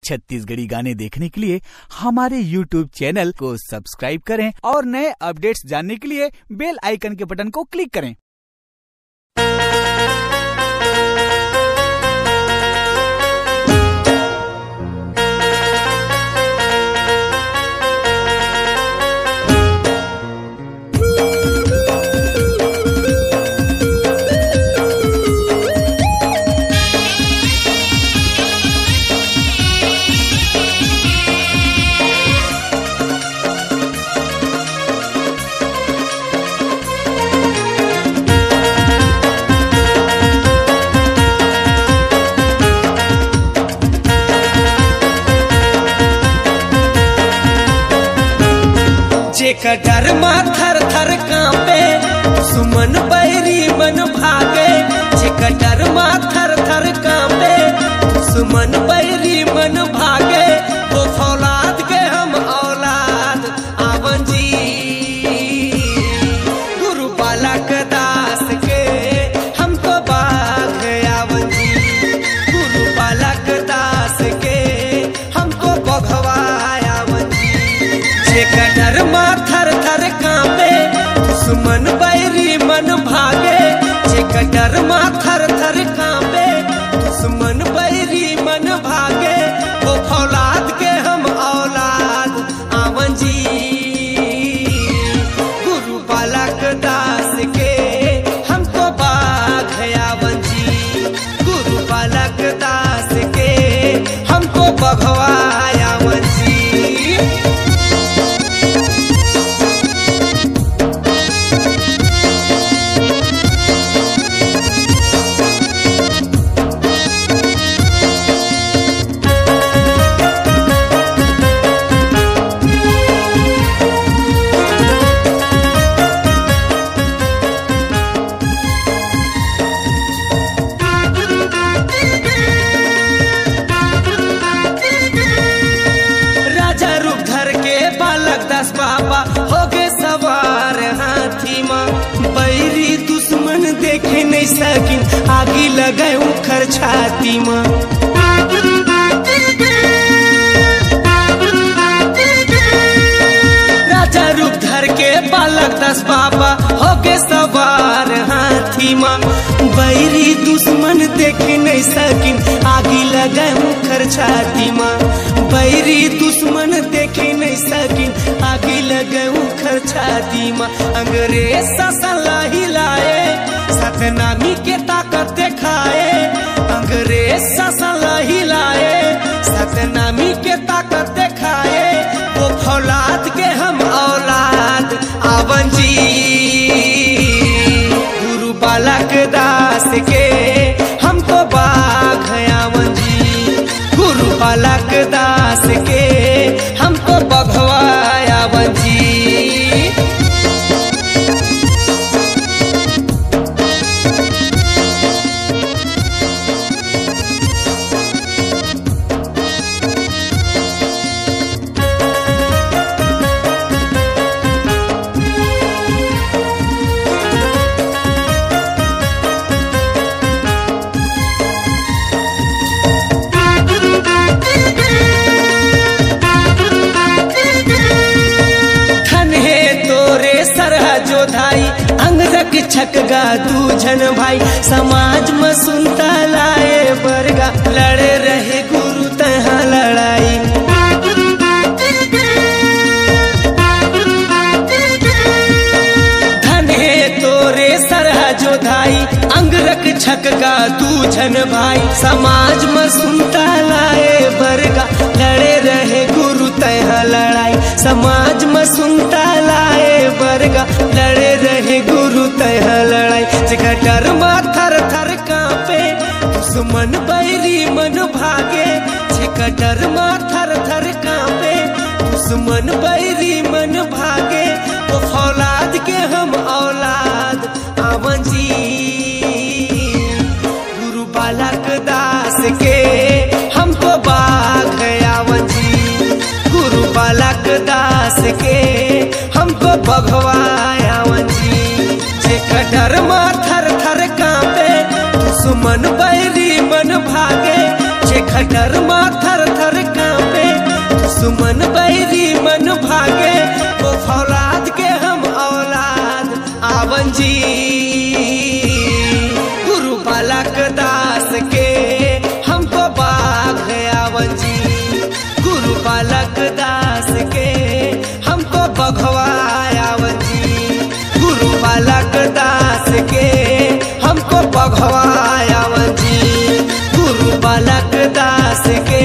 छत्तीसगढ़ी गाने देखने के लिए हमारे YouTube चैनल को सब्सक्राइब करें और नए अपडेट्स जानने के लिए बेल आइकन के बटन को क्लिक करें। जेका डर थर थर कांपे सुमन बैरी मन भागे। जेका डर थर थर कांपे सुमन बैरी मन भागे। वो फौलाद के हम औलाद आवन जी गुरु बालक दास के हम तो बाघ आवन जी। गुरु बालक दास के हमको बघवा आवन जी। जेका डर थर थर कांपे सुमन बैरी मन भागे। जेका डर थर थर कांपे सुमन बैरी मन भागे। वो फौलाद के हम औलाद आवन जी गुरु बालक दास के हमको बाघ आवन जी। गुरु बालक दास के हमको बघवा आवन जी। बाबा हो गए सवार हाथी माँ। बैरी दुश्मन देखे नहीं सकिन आगी लगाए उखर छाती माँ। राजा रूप धर के बालक 10 बाबा हो गए सवार हाथी माँ। बैरी दुश्मन देखे नहीं सकिन आगी लगाए उखर छाती माँ। बैरी दुश्मन देखे नहीं सकिन आगी लगे उखर छाती माँ। अंग्रेज ससला हिलाए सतनामी के ताकत दिखाए। अंग्रेज ससला हिलाए सतनामी के ताकत दिखाए। वो फौलाद के हम औलाद आवन जी गुरु बालक दास के हमको बाघ आवन जी। गुरु बालक दास के हमको बघवा आवन जी। जोधाई अंगरक छकगा दूजन भाई। समाज में सुनता लाए बरगा लड़े रहे गुरु तहा लड़ाई। धन है तोरे सरहा जोधाई अंगरक छकगा दूजन भाई। समाज में सुनता लाए बरगा लड़े रहे गुरु तहा लड़ाई। समाज में सुनता लाए बरगा लड़े रहे गुरु तह लड़ाई। जेका डर थर थर कांपे दुश्मन बैरी मन भागे। जेका डर थर थर कांपे दुश्मन बैरी मन भागे। वो फौलाद के हम औलाद आवन जी गुरु बालक दास के हमको बाघ आवन जी। गुरु बालक दास के हमको बघवा आवन जी। जेका डर थर थर कांपे दुश्मन बैरी मन भागे। जेका डर थर थर दुश्मन बैरी मन भागे वो फौलाद के हम औलाद आवन जी गुरु बालक दास के हमको बाग है आवन जी गुरु बालक दास के हमको बघवा आवन जी गुरु बालक दास के हमको बघवा आवन जी गुरु बालक दास के